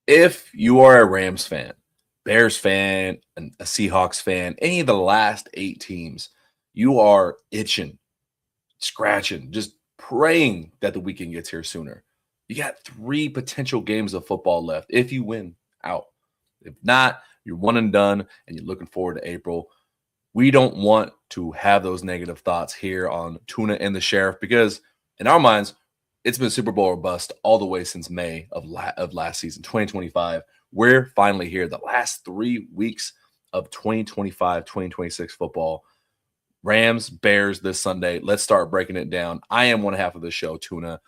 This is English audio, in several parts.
If you are a Rams fan, Bears fan, and a Seahawks fan, any of the last 8 teams, you are itching, scratching, just praying that the weekend gets here sooner. You got 3 potential games of football left if you win out. If not, you're one and done, and you're looking forward to April. We don't want to have those negative thoughts here on Tuna and the Sheriff because, in our minds, it's been Super Bowl or bust all the way since May of last season, 2025. We're finally here. The last 3 weeks of 2025, 2026 football. Rams, Bears this Sunday. Let's start breaking it down. I am one half of the show, Tuna.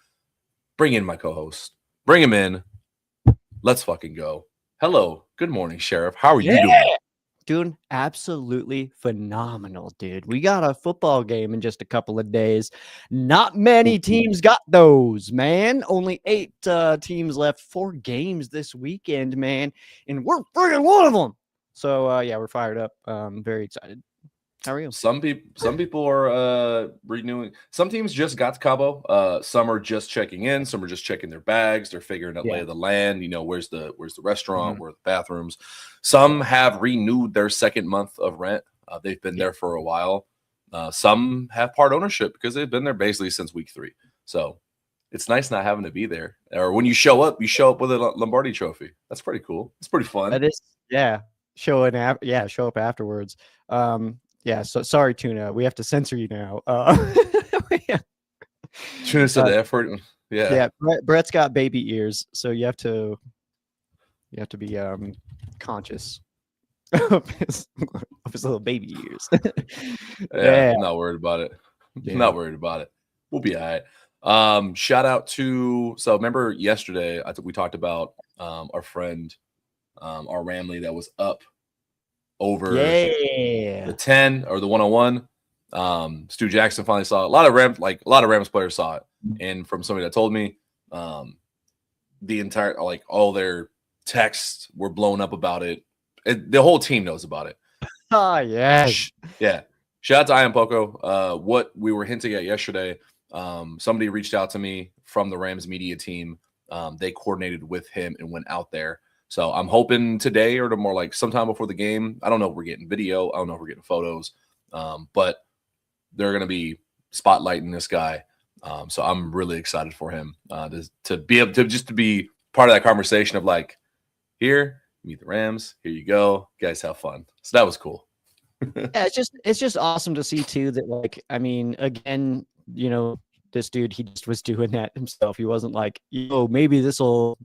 Bring in my co-host. Bring him in. Let's fucking go. Hello. Good morning, Sheriff. How are you doing? Doing absolutely phenomenal, dude. We got a football game in just a couple of days. Not many teams got those, man. Only 8 teams left. 4 games this weekend, man. And we're freaking one of them. So, yeah, we're fired up. Very excited. How are you? Some people are renewing. Some teams just got to Cabo. Some are just checking in. Some are just checking their bags. They're figuring out lay of the land. You know, where's the restaurant? Where are the bathrooms? Some have renewed their second month of rent. They've been there for a while. Some have part ownership because they've been there basically since week 3. So it's nice not having to be there. Or when you show up with a Lombardi trophy. That's pretty cool. It's pretty fun. That is, yeah. Show up afterwards. Yeah, so sorry, Tuna. We have to censor you now. Tuna said the effort. Yeah. Yeah. Brett's got baby ears, so you have to be conscious of his little baby ears. Yeah, I'm not worried about it. Yeah. Not worried about it. We'll be all right. Shout out to remember yesterday we talked about our friend our Ramley that was up over the 10 or the 101. Stu Jackson finally saw it. A lot of Rams players saw it. And from somebody that told me the entire all their texts were blown up about it. The whole team knows about it. Oh yes. Yeah. Shout out to Ian Poco. What we were hinting at yesterday, somebody reached out to me from the Rams media team. They coordinated with him and went out there. So I'm hoping today or tomorrow, sometime before the game. I don't know if we're getting video. I don't know if we're getting photos. But they're going to be spotlighting this guy. So I'm really excited for him to be able to be part of that conversation of here, meet the Rams. Here you go. Guys, have fun. So that was cool. Yeah, it's just awesome to see too that again, this dude, he just was doing that himself. He wasn't maybe this will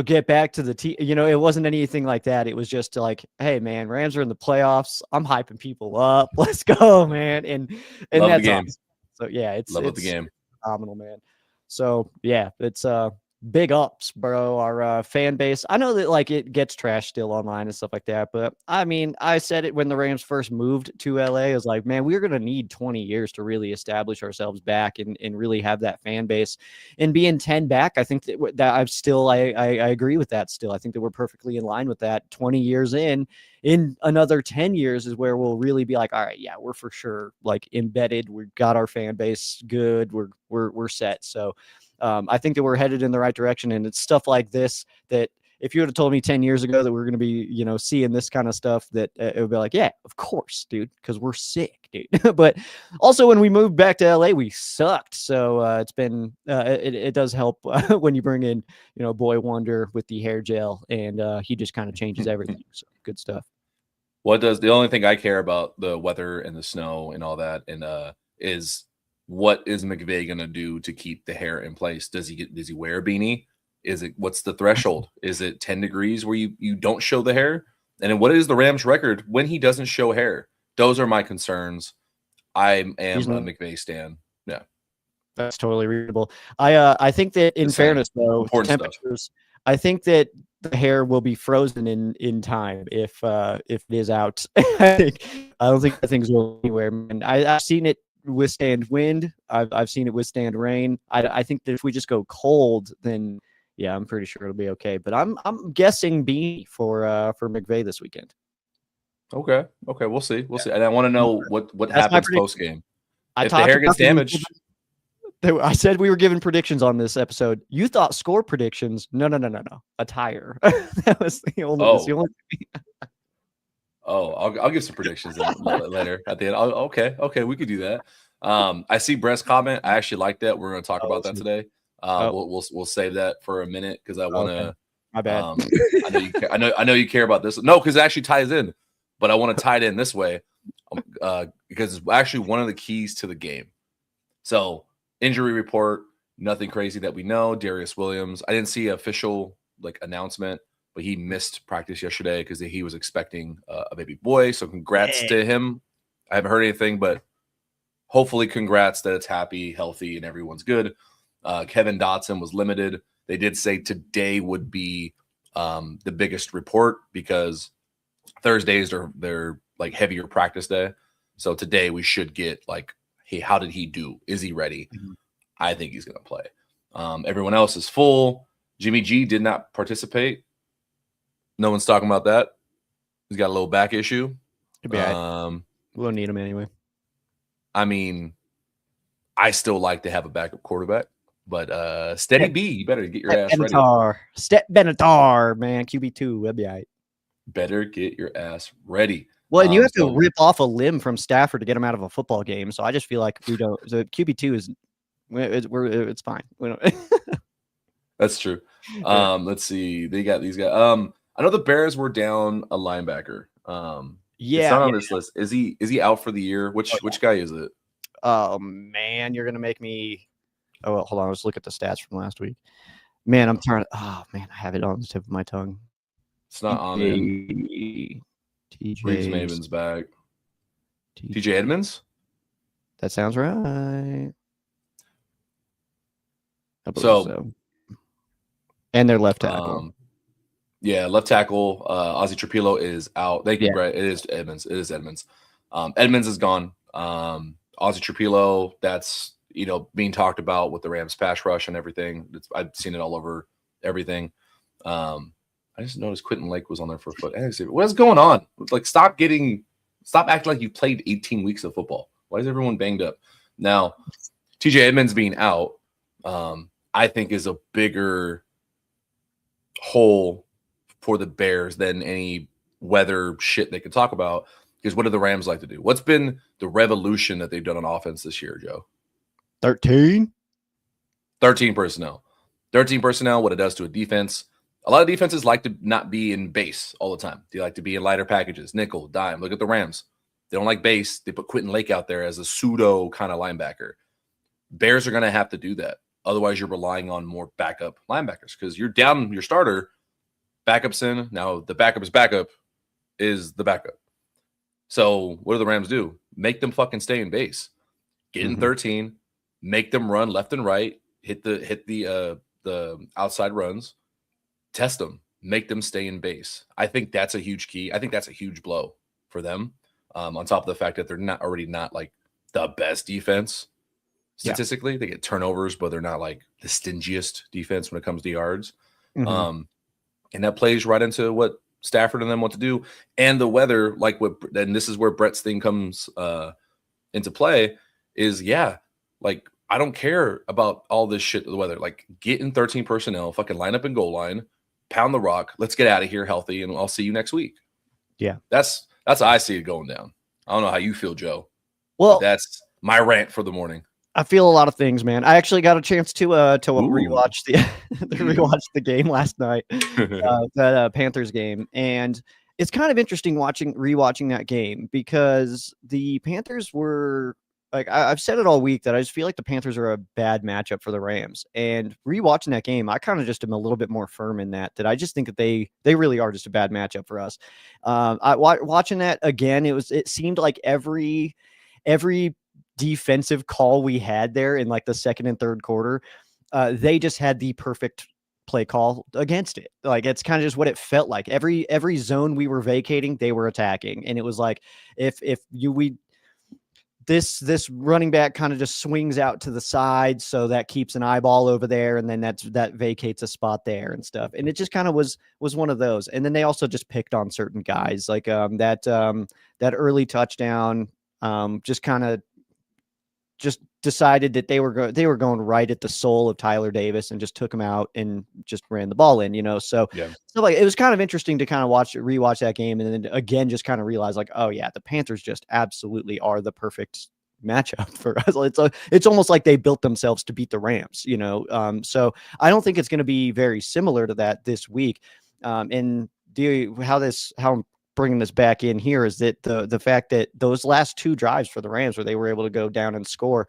get back to the team. It wasn't anything like that. It was just hey, man, Rams are in the playoffs. I'm hyping people up. Let's go, man. And love that's the game. awesome. So yeah, it's the game. Phenomenal, man. So yeah, it's big ups, bro. Our fan base. I know that it gets trashed still online and stuff like that, but I mean, I said it when the Rams first moved to LA. I was like, man, we're gonna need 20 years to really establish ourselves back and really have that fan base and being 10 back. I think that I agree with that still. I think that we're perfectly in line with that. 20 years in another 10 years is where we'll really be all right, yeah, we're for sure embedded. We've got our fan base good. We're set. So I think that we're headed in the right direction, and it's stuff like this that if you would have told me 10 years ago that we're going to be, seeing this kind of stuff, that it would be yeah, of course, dude, because we're sick, dude. But also when we moved back to LA, we sucked. So it's been, it does help when you bring in, Boy Wonder with the hair gel, and he just kind of changes everything. So good stuff. The only thing I care about the weather and the snow and all that, and is what is McVay going to do to keep the hair in place? Does he wear a beanie? What's the threshold? Is it 10 degrees where you don't show the hair? And then what is the Rams record when he doesn't show hair? Those are my concerns. I am a McVay stan. Yeah. That's totally reasonable. I think that in fairness though, temperatures, I think that the hair will be frozen in time if it is out. I don't think the things will anywhere. And I've seen it withstand wind. I've seen it withstand rain. I think that if we just go cold, then yeah, I'm pretty sure it'll be okay. But I'm guessing beanie for McVay this weekend. Okay, we'll see. And I want to know what happens post game. If the hair gets damaged, I said we were giving predictions on this episode. You thought score predictions. No. A tire. That was the only. Oh. I'll give some predictions later at the end. Okay, we could do that. I see Brett's comment. I actually like that. We're going to talk about that today. We'll save that for a minute because I want to. Okay. My bad. I know you care about this. No, because it actually ties in, but I want to tie it in this way because it's actually one of the keys to the game. So injury report, nothing crazy that we know. Darius Williams. I didn't see an official announcement, but he missed practice yesterday because he was expecting a baby boy. So congrats to him. I haven't heard anything, but hopefully congrats that it's happy, healthy, and everyone's good. Kevin Dotson was limited. They did say today would be the biggest report because Thursdays are their heavier practice day. So today we should get hey, how did he do? Is he ready? Mm-hmm. I think he's going to play. Everyone else is full. Jimmy G did not participate. No one's talking about that. He's got a little back issue. We'll need him anyway. I mean, I still like to have a backup quarterback, but Steady B, you better get your ass ready. Benatar, man, QB2, that'll be all right. Better get your ass ready. Well, and you have to rip off a limb from Stafford to get him out of a football game. So I just feel like we don't. The QB2 is, it's fine. We don't. That's true. Let's see. They got these guys. I know the Bears were down a linebacker. It's not on this list. Is he out for the year? Which guy is it? Oh man, you're gonna make me. Oh well, hold on. Let's look at the stats from last week. Man, I'm trying. Oh man, I have it on the tip of my tongue. It's not on there. Reeves Maven's back. TJ Edmonds? That sounds right. So. And their left tackle. Left tackle. Ozzie Trapilo is out. Thank you, Brett. It is Edmonds. Edmonds is gone. Ozzie Trapilo, that's being talked about with the Rams pass rush and everything. I've seen it all over everything. I just noticed Quentin Lake was on there for a foot. What's going on? Stop acting like you played 18 weeks of football. Why is everyone banged up? Now, TJ Edmonds being out, I think is a bigger hole for the Bears than any weather shit they could talk about. Because what do the Rams like to do? What's been the revolution that they've done on offense this year, Joe? 13 personnel. 13 personnel, what it does to a defense. A lot of defenses like to not be in base all the time. They like to be in lighter packages, nickel, dime. Look at the Rams. They don't like base. They put Quentin Lake out there as a pseudo kind of linebacker. Bears are going to have to do that. Otherwise, you're relying on more backup linebackers because you're down your starter. Backup's in. Now, the backup's backup is the backup. So what do the Rams do? Make them fucking stay in base. Get in 13. Make them run left and right. Hit the outside runs. Test them, make them stay in base. I think that's a huge key. I think that's a huge blow for them. On top of the fact that they're not the best defense statistically. They get turnovers, but they're not the stingiest defense when it comes to yards. And that plays right into what Stafford and them want to do. And the weather, and this is where Brett's thing comes into play, is I don't care about all this shit, the weather. Get in 13 personnel, fucking line up in goal line, pound the rock. Let's get out of here healthy, and I'll see you next week. Yeah, that's how I see it going down. I don't know how you feel, Joe. Well, that's my rant for the morning. I feel a lot of things, man. I actually got a chance to rewatch the game last night, that Panthers game, and it's kind of interesting rewatching that game because the Panthers were. I've said it all week that I just feel like the Panthers are a bad matchup for the Rams. And rewatching that game, I kind of just am a little bit more firm in that I just think that they really are just a bad matchup for us. Watching that again, it seemed like every defensive call we had there in the second and third quarter, they just had the perfect play call against it. It's kind of just what it felt like. Every zone we were vacating, they were attacking. And it was this running back kind of just swings out to the side. So that keeps an eyeball over there. And then that vacates a spot there and stuff. And it just kind of was one of those. And then they also just picked on certain guys that early touchdown, just decided that they were going right at the soul of Tyler Davis and just took him out and just ran the ball in, so Yeah. so like it was kind of interesting to kind of rewatch that game and then again just kind of realize like, oh yeah, the Panthers just absolutely are the perfect matchup for us. It's almost like they built themselves to beat the Rams, so I don't think it's going to be very similar to that this week. And how I'm bringing this back in here is that the fact that those last two drives for the Rams where they were able to go down and score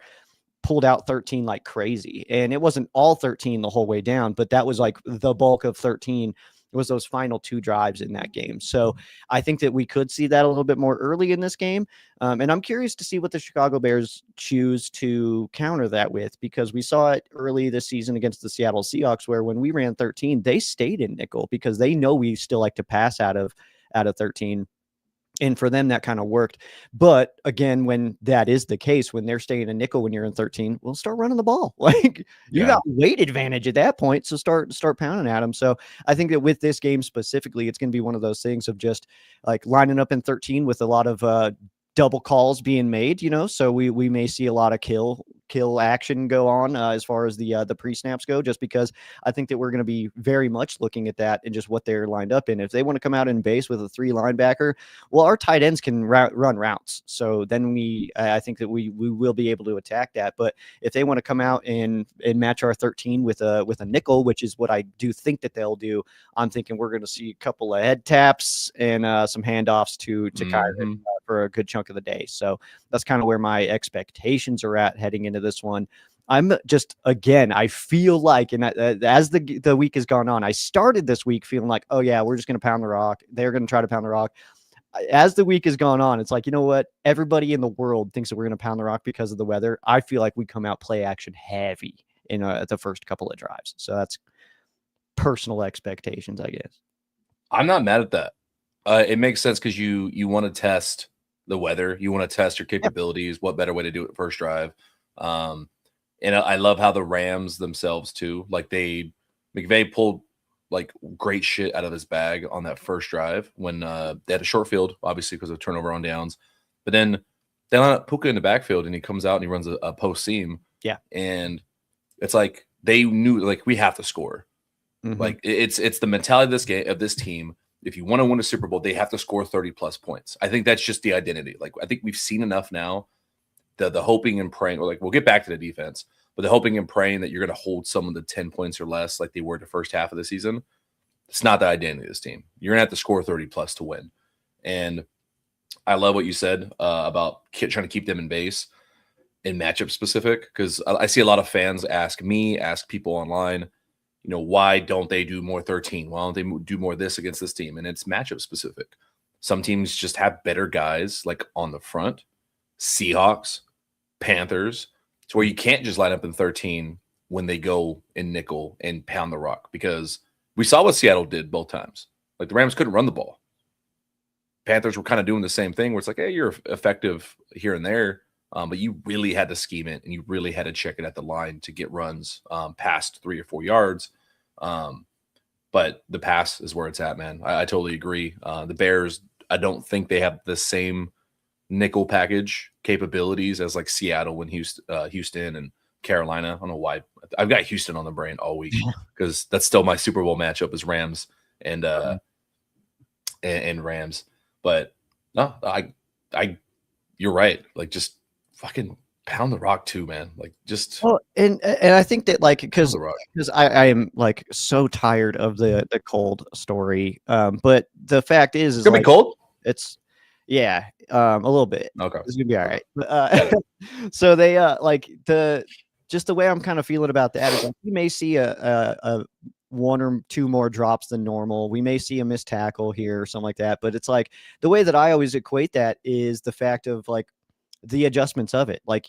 pulled out 13 like crazy. And it wasn't all 13 the whole way down, but that was like the bulk of 13. It was those final two drives in that game. So I think that we could see that a little bit more early in this game. And I'm curious to see what the Chicago Bears choose to counter that with, because we saw it early this season against the Seattle Seahawks, where when we ran 13, they stayed in nickel because they know we still like to pass out of 13. And for them, that kind of worked. But again, when that is the case, when they're staying a nickel when you're in 13, we'll start running the ball. Like you got weight advantage at that point. So start pounding at them. So I think that with this game specifically, it's going to be one of those things of just like lining up in 13 with a lot of double calls being made, so we may see a lot of kill action go on as far as the pre-snaps go, just because I think that we're going to be very much looking at that and just what they're lined up in. If they want to come out in base with a 3 linebacker, well, our tight ends can run routes. So then I think that we will be able to attack that. But if they want to come out and match our 13 with a nickel, which is what I do think that they'll do, I'm thinking we're going to see a couple of head taps and some handoffs to Kyron for a good chunk of the day. So that's kind of where my expectations are at heading into this one. I'm just, again, I feel like, and as the week has gone on, I started this week feeling like, oh yeah, we're just going to pound the rock. They're going to try to pound the rock. As the week has gone on, it's like, you know what? Everybody in the world thinks that we're going to pound the rock because of the weather. I feel like we come out play action heavy at the first couple of drives. So that's personal expectations, I guess. I'm not mad at that. It makes sense because you want to test the weather. You want to test your capabilities. What better way to do it first drive? And I love how the Rams themselves too, like McVay pulled like great shit out of his bag on that first drive when they had a short field, obviously because of turnover on downs. But then they line up Puka in the backfield and he comes out and he runs a post seam. Yeah. And it's like they knew like we have to score. Mm-hmm. Like it's the mentality of this game, of this team. If you want to win a Super Bowl, they have to score 30 plus points. I think that's just the identity. Like I think we've seen enough now. The hoping and praying, or like we'll get back to the defense, but the hoping and praying that you're going to hold some of the 10 points or less like they were the first half of the season. It's not the identity of this team. You're going to have to score 30 plus to win. And I love what you said about trying to keep them in base and matchup specific, because I see a lot of fans ask people online, why don't they do more 13? Why don't they do more this against this team? And it's matchup specific. Some teams just have better guys like on the front. Seahawks, Panthers, to where you can't just line up in 13 when they go in nickel and pound the rock, because we saw what Seattle did both times. Like the Rams couldn't run the ball. Panthers were kind of doing the same thing where it's like, hey, you're effective here and there, but you really had to scheme it and you really had to check it at the line to get runs past 3 or 4 yards. But the pass is where it's at, man. I totally agree. The Bears, I don't think they have the same nickel package capabilities as like Seattle when Houston and Carolina. I don't know why I've got Houston on the brain all week because that's still my Super Bowl matchup is Rams and Rams. But no, you're right. Like just fucking pound the rock too, man. Like just and I think that like because I am like so tired of the cold story. But the fact is it's gonna be cold. It's a little bit. Okay. It's gonna be all right. So they like just the way I'm kind of feeling about that is like we may see a 1 or 2 more drops than normal. We may see a missed tackle here or something like that. But it's like the way that I always equate that is the fact of like the adjustments of it. Like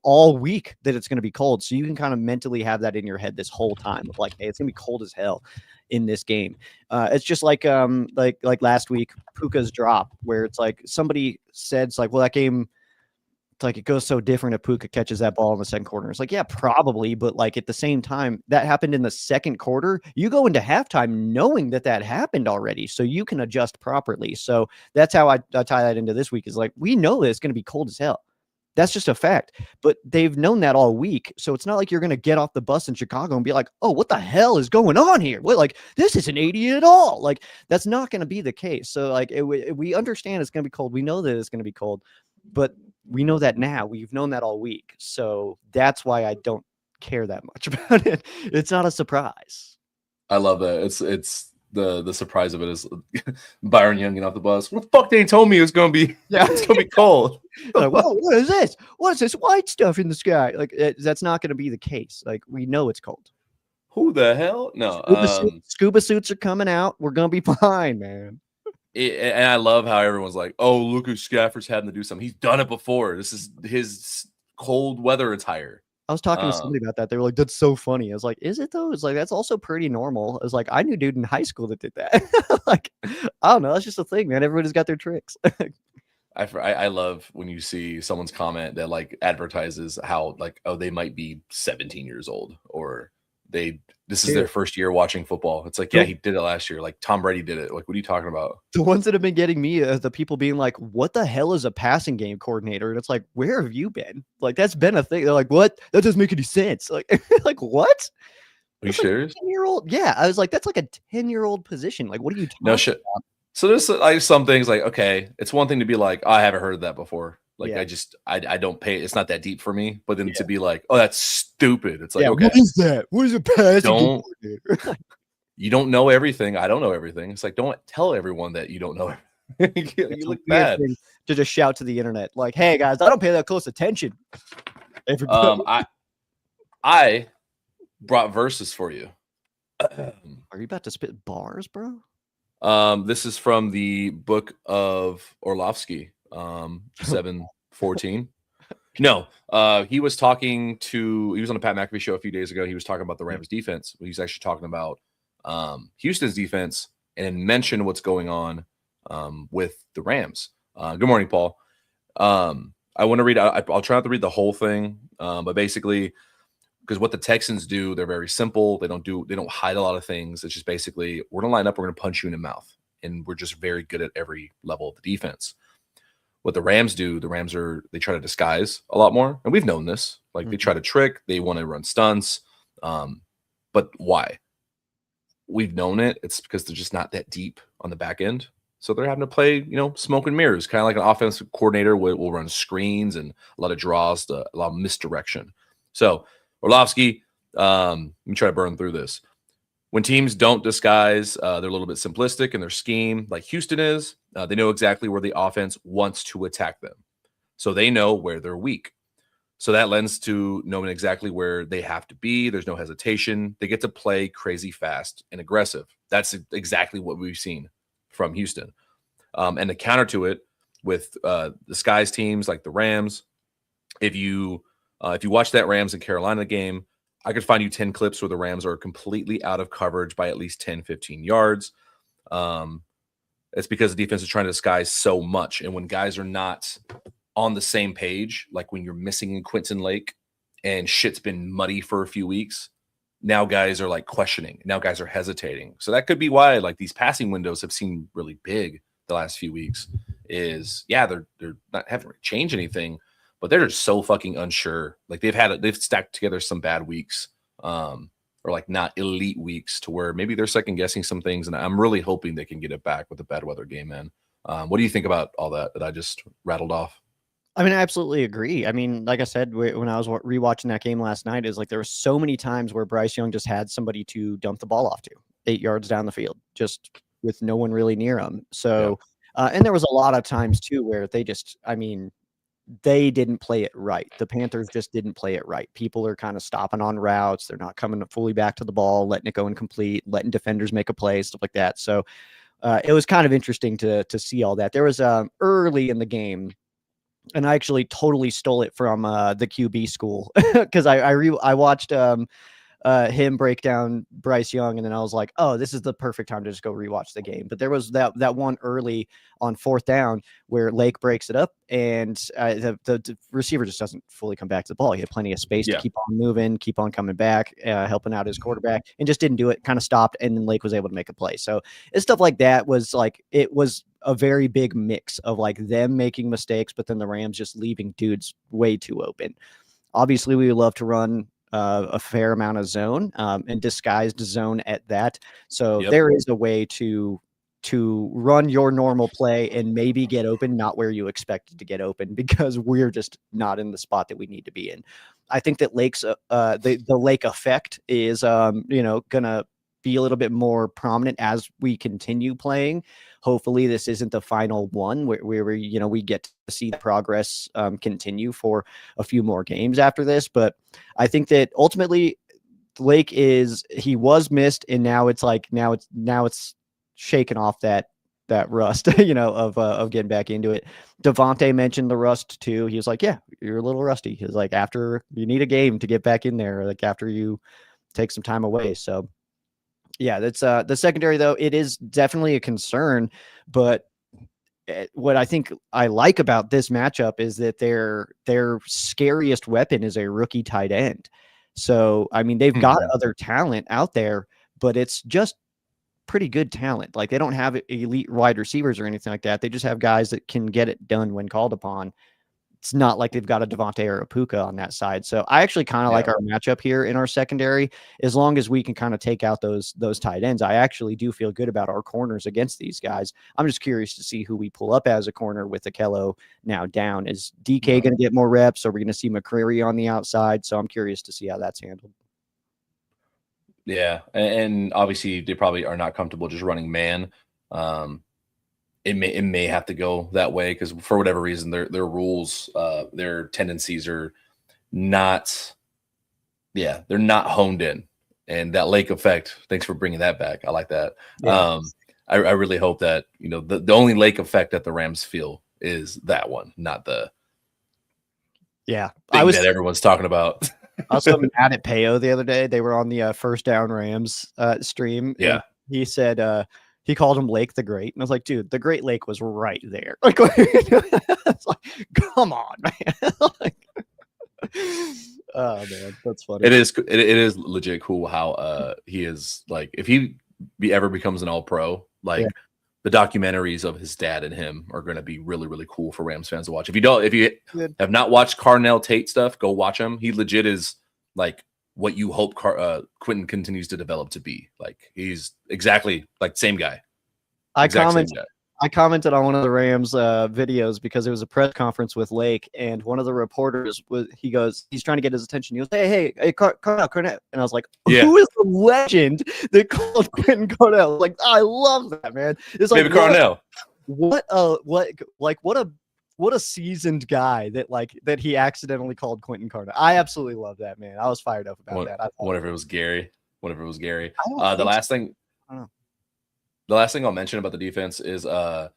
all week that it's going to be cold, so you can kind of mentally have that in your head this whole time of like, hey, it's gonna be cold as hell in this game. It's just like last week Puka's drop, where it's like somebody said it's like, well, that game, it's like it goes so different if Puka catches that ball in the second quarter. It's like, yeah, probably, but like at the same time, that happened in the second quarter. You go into halftime knowing that happened already, so you can adjust properly. So that's how I tie that into this week is like, we know that it's going to be cold as hell. That's just a fact. But they've known that all week. So it's not like you're going to get off the bus in Chicago and be like, oh, what the hell is going on here? What, like, this isn't 80 at all. Like, that's not going to be the case. So, like, we understand it's going to be cold. We know that it's going to be cold, but we know that now. We've known that all week. So that's why I don't care that much about it. It's not a surprise. I love that. It's the surprise of it is Byron Young getting off the bus. What the fuck they told me it was gonna be? Yeah, it's gonna be cold. Like, whoa, what is this? What is this white stuff in the sky? Like, that's not going to be the case. Like, we know it's cold. Who the hell? No, scuba suits are coming out. We're gonna be fine, man. And I love how everyone's like, "Oh, look who Stafford's having to do something. He's done it before. This is his cold weather attire." I was talking to somebody about that. They were like, "That's so funny." I was like, "Is it though?" It's like, that's also pretty normal. I was like, I knew dude in high school that did that. Like, I don't know. That's just a thing, man. Everybody's got their tricks. I love when you see someone's comment that like advertises how like, oh, they might be 17 years old or this is their first year watching football. It's like, yeah, he did it last year. Like Tom Brady did it. Like, what are you talking about? The ones that have been getting me are the people being like, what the hell is a passing game coordinator? And it's like, where have you been? Like, that's been a thing. They're like, what? That doesn't make any sense. Like, like what? Are you serious? 10-year-old? Yeah. I was like, that's like a 10-year-old position. Like, what are you talking No shit. About? So there's like some things like, okay, it's one thing to be like, oh, I haven't heard of that before. Like, I don't pay. It's not that deep for me. But then to be like, oh, that's stupid. It's like, okay, what is that? What is a passing game? You don't know everything. I don't know everything. It's like, don't tell everyone that you don't know everything. You look bad. To just shout to the internet, like, hey guys, I don't pay that close attention. I brought verses for you. Are you about to spit bars, bro? This is from the book of Orlovsky, 7:14. No, he was on the Pat McAfee show a few days ago. He was talking about the Rams defense. He's actually talking about Houston's defense and mentioned what's going on with the Rams. Good morning, Paul. I want to read. I'll try not to read the whole thing, but basically, because what the Texans do, they're very simple. They don't hide a lot of things. It's just basically, we're going to line up, we're going to punch you in the mouth. And we're just very good at every level of the defense. What the Rams do, they try to disguise a lot more. And we've known this. Like, they try to trick, they want to run stunts. But why? We've known it. It's because they're just not that deep on the back end. So they're having to play, smoke and mirrors, kind of like an offensive coordinator will run screens and a lot of draws, a lot of misdirection. So Orlovsky, let me try to burn through this. When teams don't disguise, they're a little bit simplistic in their scheme, like Houston is. They know exactly where the offense wants to attack them. So they know where they're weak. So that lends to knowing exactly where they have to be. There's no hesitation. They get to play crazy fast and aggressive. That's exactly what we've seen from Houston. And the counter to it with disguised teams like the Rams, if you watch that Rams and Carolina game, I could find you 10 clips where the Rams are completely out of coverage by at least 10, 15 yards. It's because the defense is trying to disguise so much. And when guys are not on the same page, like when you're missing Quentin Lake and shit's been muddy for a few weeks, now guys are like questioning. Now guys are hesitating. So that could be why like these passing windows have seemed really big the last few weeks is, they're not having to change anything, but they're just so fucking unsure. Like they've stacked together some bad weeks, or like not elite weeks to where maybe they're second guessing some things. And I'm really hoping they can get it back with the bad weather game, man. What do you think about all that I just rattled off? I mean, I absolutely agree. I mean, like I said, when I was rewatching that game last night, is like there were so many times where Bryce Young just had somebody to dump the ball off to 8 yards down the field, just with no one really near him. So, and there was a lot of times too where they didn't play it right. The Panthers just didn't play it right. People are kind of stopping on routes. They're not coming fully back to the ball, letting it go incomplete, letting defenders make a play, stuff like that. So it was kind of interesting to see all that. There was early in the game, and I actually totally stole it from the QB school because I watched him break down Bryce Young, and then I was like, oh, this is the perfect time to just go rewatch the game. But there was that one early on 4th down where Lake breaks it up, and the receiver just doesn't fully come back to the ball. He had plenty of space to keep on moving, keep on coming back, helping out his quarterback, and just didn't do it. Kind of stopped, and then Lake was able to make a play. So it's stuff like that was like, it was a very big mix of like them making mistakes, but then the Rams just leaving dudes way too open. Obviously, we would love to run a fair amount of zone and disguised zone at that. So there is a way to run your normal play and maybe get open, not where you expected to get open, because we're just not in the spot that we need to be in. I think that the Lake effect is gonna be a little bit more prominent as we continue playing. Hopefully this isn't the final one where we get to see the progress continue for a few more games after this. But I think that ultimately Lake he was missed, and now it's shaking off that rust, of getting back into it. Devontae mentioned the rust too. He was like, yeah, you're a little rusty. He was like, after you need a game to get back in there, like after you take some time away. So yeah, that's the secondary though. It is definitely a concern, but what I think I like about this matchup is that their scariest weapon is a rookie tight end. So, I mean, they've got other talent out there, but it's just pretty good talent. Like they don't have elite wide receivers or anything like that. They just have guys that can get it done when called upon. It's not like they've got a Devontae or a Puka on that side. So I actually kind of like our matchup here in our secondary. As long as we can kind of take out those tight ends, I actually do feel good about our corners against these guys. I'm just curious to see who we pull up as a corner with Akello now down. Is DK going to get more reps? Or are we going to see McCreary on the outside? So I'm curious to see how that's handled. Yeah, and obviously they probably are not comfortable just running man. It may have to go that way because for whatever reason their rules, their tendencies are not, they're not honed in. And that Lake effect, thanks for bringing that back. I like that. Yeah. I really hope that the only Lake effect that the Rams feel is that one, not the thing that everyone's talking about. I was so mad at Peo the other day. They were on the First Down Rams stream. Yeah, he said he called him Lake the Great, and I was like, dude, the Great Lake was right there. Like, it's like, come on, man. Like, oh man, that's funny. It is legit cool how he is, like, if he ever becomes an All-Pro, like the documentaries of his dad and him are going to be really, really cool for Rams fans to watch. If you have not watched Carnell Tate stuff, go watch him. He legit is like what you hope Quentin continues to develop to be. Like he's exactly like same guy. I commented on one of the Rams videos because it was a press conference with Lake, and one of the reporters he's trying to get his attention. He goes, hey, Cornell. And I was like, who is the legend that called Quentin Cornell? Like, I love that, man. It's like, maybe Cornell. What a seasoned guy that he accidentally called Quentin Cornell. I absolutely love that, man. I was fired up about that. What if it was Gary? The last thing I'll mention about the defense is I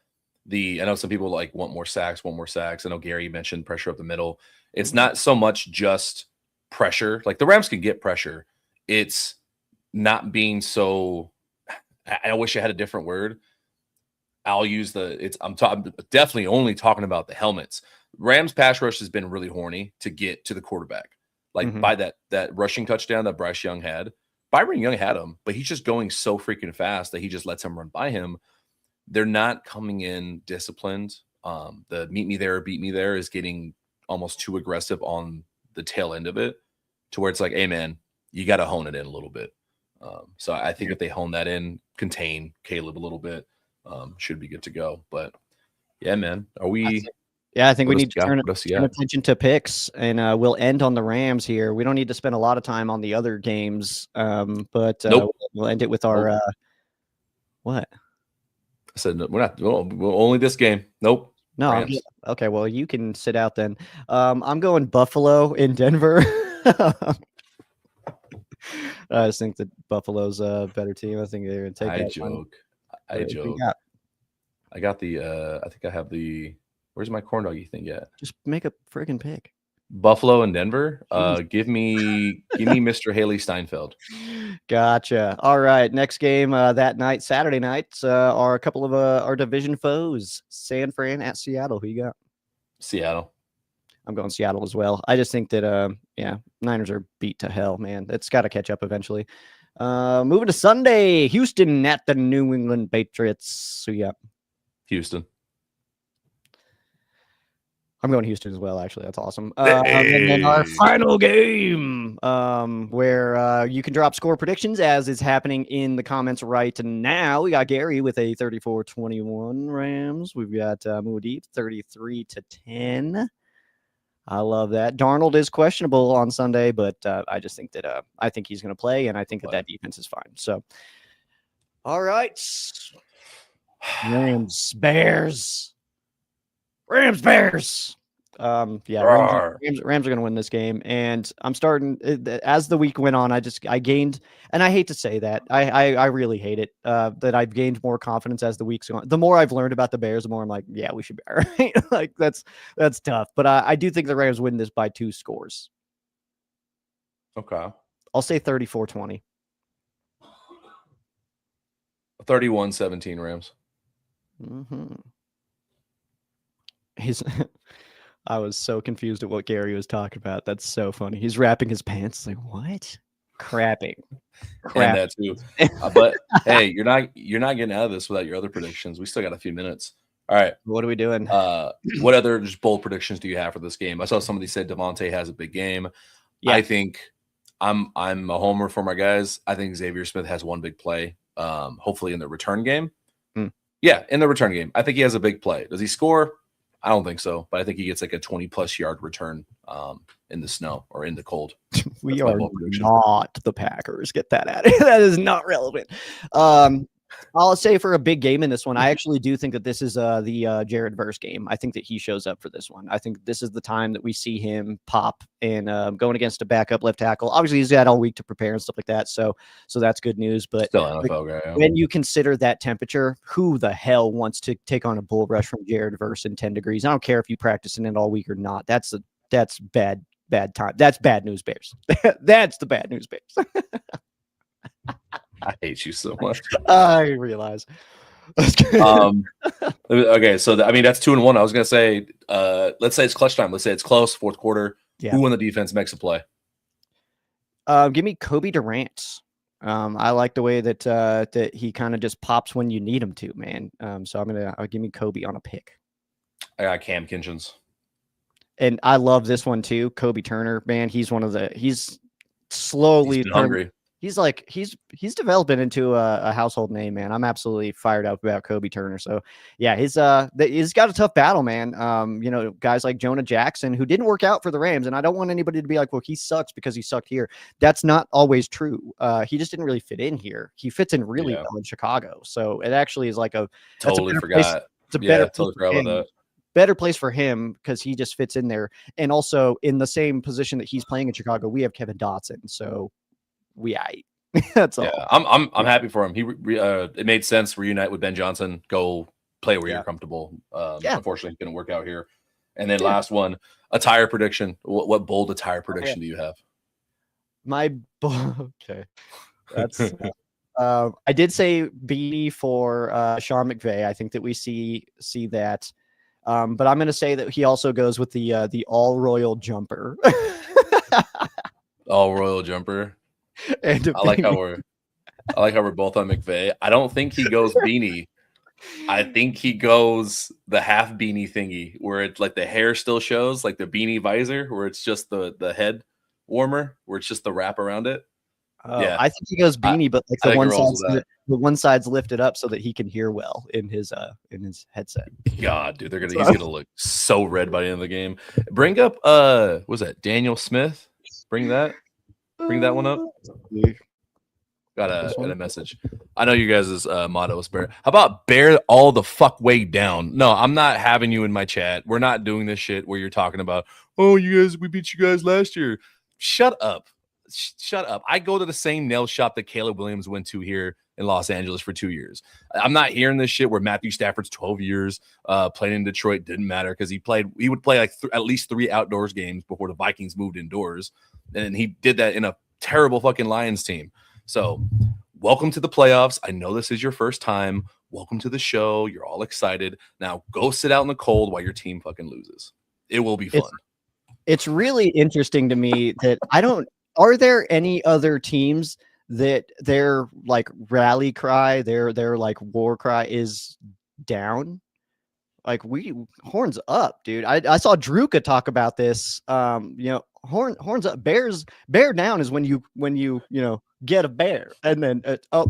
know some people want more sacks. I know Gary mentioned pressure up the middle. It's not so much just pressure. Like the Rams can get pressure. It's not being so. I wish I had a different word. I'll use I'm definitely only talking about the helmets. Rams pass rush has been really horny to get to the quarterback. Like by that rushing touchdown that Bryce Young had. Byron Young had him, but he's just going so freaking fast that he just lets him run by him. They're not coming in disciplined. The meet me there or beat me there is getting almost too aggressive on the tail end of it to where it's like, hey, man, you got to hone it in a little bit. So I think if they hone that in, contain Caleb a little bit, should be good to go. But, yeah, man, are we – I think we need to turn attention to picks, and we'll end on the Rams here. We don't need to spend a lot of time on the other games, but we'll end it with our what? I said we're not only this game. Nope. No. Okay. Well, you can sit out then. I'm going Buffalo in Denver. I just think that Buffalo's a better team. I think they're going to take. I joke. I got the. I think I have the. Where's my corn doggy thing yet? Just make a friggin' pick. Buffalo and Denver. Give me Mr. Haley Steinfeld. Gotcha. All right. Next game that night, Saturday night, are a couple of our division foes. San Fran at Seattle. Who you got? Seattle. I'm going Seattle as well. I just think that Niners are beat to hell, man. It's got to catch up eventually. Moving to Sunday, Houston at the New England Patriots. Who you got? Houston. I'm going Houston as well, actually. That's awesome. And then our final game, where you can drop score predictions as is happening in the comments right now. We got Gary with a 34-21 Rams. We've got Muad'Dib 33-10. I love that. Darnold is questionable on Sunday, but I just think that I think he's going to play, and I think that defense is fine. So, all right. Rams, Bears. Rams, Bears. Yeah, Rams are going to win this game, and I'm starting as the week went on. I gained, and I hate to say that, I really hate it that I've gained more confidence as the weeks go on. The more I've learned about the Bears, the more I'm like, yeah, we should be all right. Like that's tough, but I do think the Rams win this by 2 scores. Okay, I'll say 34-20. 31-17 Rams. Mm-hmm. I was so confused at what Gary was talking about. That's so funny. He's wrapping his pants. Like, what? Crapping. And that too. But hey, you're not getting out of this without your other predictions. We still got a few minutes. All right. What are we doing? What other just bold predictions do you have for this game? I saw somebody said Devontae has a big game. Yeah. I think I'm a homer for my guys. I think Xavier Smith has one big play. Hopefully in the return game. Yeah, in the return game. I think he has a big play. Does he score? I don't think so, but I think he gets like a 20-plus yard return in the snow or in the cold. We are not the Packers. Get that out of here. That is not relevant. I'll say for a big game in this one, I actually do think that this is the Jared Verse game. I think that he shows up for this one. I think this is the time that we see him pop and going against a backup left tackle. Obviously, he's had all week to prepare and stuff like that, so that's good news. But still NFL guy, yeah. When you consider that temperature, who the hell wants to take on a bull rush from Jared Verse in 10 degrees? I don't care if you practice in it all week or not. That's bad time. That's bad news, Bears. That's the bad news, Bears. I hate you so much. I realize. Okay, so I mean that's 2-1. I was gonna say, let's say it's clutch time. Let's say it's close, fourth quarter. Yeah. Who on the defense makes a play? Give me Kobe Durant. I like the way that that he kind of just pops when you need him to, man. So I'll give me Kobe on a pick. I got Cam Kinchins. And I love this one too. Kobe Turner, man, he's slowly hungry. He's developing into a household name, man. I'm absolutely fired up about Kobe Turner. So yeah, he's got a tough battle, man. Guys like Jonah Jackson, who didn't work out for the Rams, and I don't want anybody to be like, well, he sucks because he sucked here. That's not always true. He just didn't really fit in here. He fits in really well in Chicago. So it actually is like totally forgot. It's a better totally forgot about that. Better place for him because he just fits in there. And also in the same position that he's playing in Chicago, we have Kevin Dotson. So that's all. Yeah, I'm happy for him. It made sense. Reunite with Ben Johnson. Go play where you're comfortable. Unfortunately, it didn't work out here. And then last one, attire prediction. What bold attire prediction do you have? Okay, that's. I did say beanie for Sean McVay. I think that we see that, but I'm going to say that he also goes with the all royal jumper. All royal jumper. And I like how we're both on McVay. I don't think he goes beanie. I think he goes the half beanie thingy where it's like the hair still shows, like the beanie visor, where it's just the head warmer, where it's just the wrap around it. Oh, yeah, I think he goes beanie, but like the one side's lifted up so that he can hear well in his headset. God, dude, he's gonna look so red by the end of the game. Bring up what was that, Daniel Smith? Bring that one up. Got a message. I know you guys' motto is bear. How about bear all the fuck way down? No, I'm not having you in my chat. We're not doing this shit where you're talking about, oh, we beat you guys last year. Shut up. Shut up. I go to the same nail shop that Caleb Williams went to here in Los Angeles for 2 years. I'm not hearing this shit where Matthew Stafford's 12 years playing in Detroit didn't matter because he would play like at least 3 outdoors games before the Vikings moved indoors. And he did that in a terrible fucking Lions team. So welcome to the playoffs. I know this is your first time. Welcome to the show. You're all excited. Now go sit out in the cold while your team fucking loses. It will be fun. It's really interesting to me that are there any other teams that their like rally cry, their like war cry is down? Like we horns up, dude. I saw Druka talk about this. Horns up. Bear down is when you get a bear, and then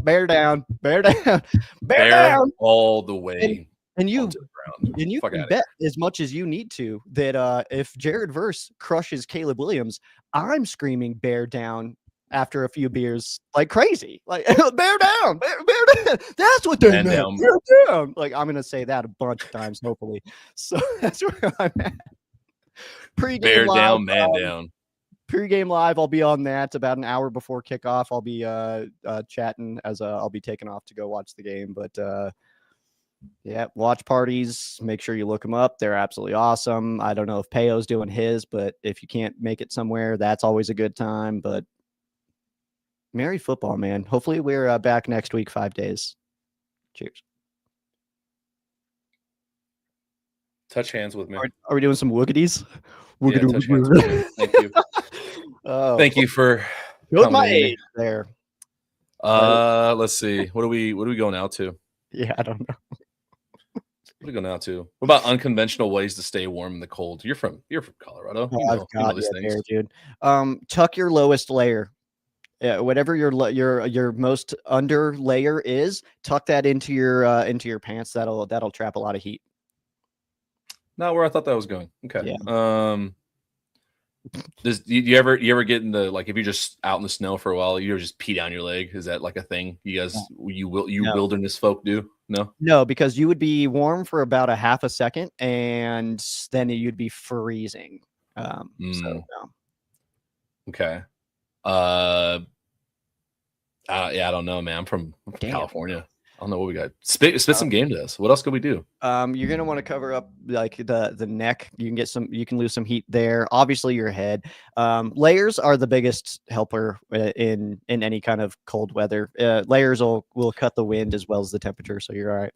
bear down, bear down, bear Bear down, all the and, way and you onto the ground. and you Fuck can outta bet as much as you need to that if Jared Verse crushes Caleb Williams, I'm screaming bear down after a few beers like crazy. Like bear down, bear down. That's what they Man meant. down. Bear down. Like I'm gonna say that a bunch of times, hopefully. So that's where I'm at. Bear Pre-game live. down, man down. Pre-game live. I'll be on that about an hour before kickoff. I'll be chatting as I'll be taking off to go watch the game. But yeah, watch parties. Make sure you look them up. They're absolutely awesome. I don't know if Peyo's doing his, but if you can't make it somewhere, that's always a good time. But merry football, man. Hopefully we're back next week, 5 days. Cheers. Touch hands with me. Are we doing some woogities? Yeah, touch hands with me. Thank you. Thank you for showed my age there. Let's see. What are we going out to? Yeah, I don't know. What are we going out to? What about unconventional ways to stay warm in the cold? You're from Colorado. I've got these things. There, dude. Tuck your lowest layer. Whatever your most under layer is, tuck that into your pants. That'll trap a lot of heat. Not where I thought that was going. Okay. Yeah. Does you ever get in the, like, if you're just out in the snow for a while, you ever just pee down your leg? Is that like a thing you guys no. Wilderness folk do? No, because you would be warm for about a half a second and then you'd be freezing. So no. Okay. Yeah, I don't know, man. I'm from California. I don't know what we got. Spit some game to us. What else could we do? You're gonna want to cover up like the neck. You can lose some heat there. Obviously, your head. Layers are the biggest helper in any kind of cold weather. Layers will cut the wind as well as the temperature, so you're all right.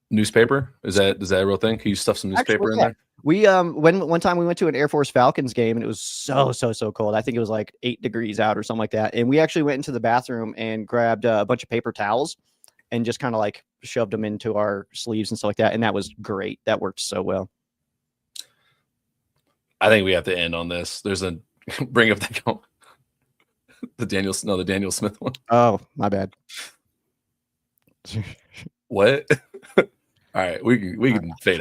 Newspaper? Is that a real thing? Can you stuff some newspaper in there? We one time we went to an Air Force Falcons game and it was so cold. I think it was like 8 degrees out or something like that. And we actually went into the bathroom and grabbed a bunch of paper towels and just kind of like shoved them into our sleeves and stuff like that. And that was great. That worked so well. I think we have to end on this. There's a bring up the Daniel Smith one. Oh, my bad. What? All right, we can fade out.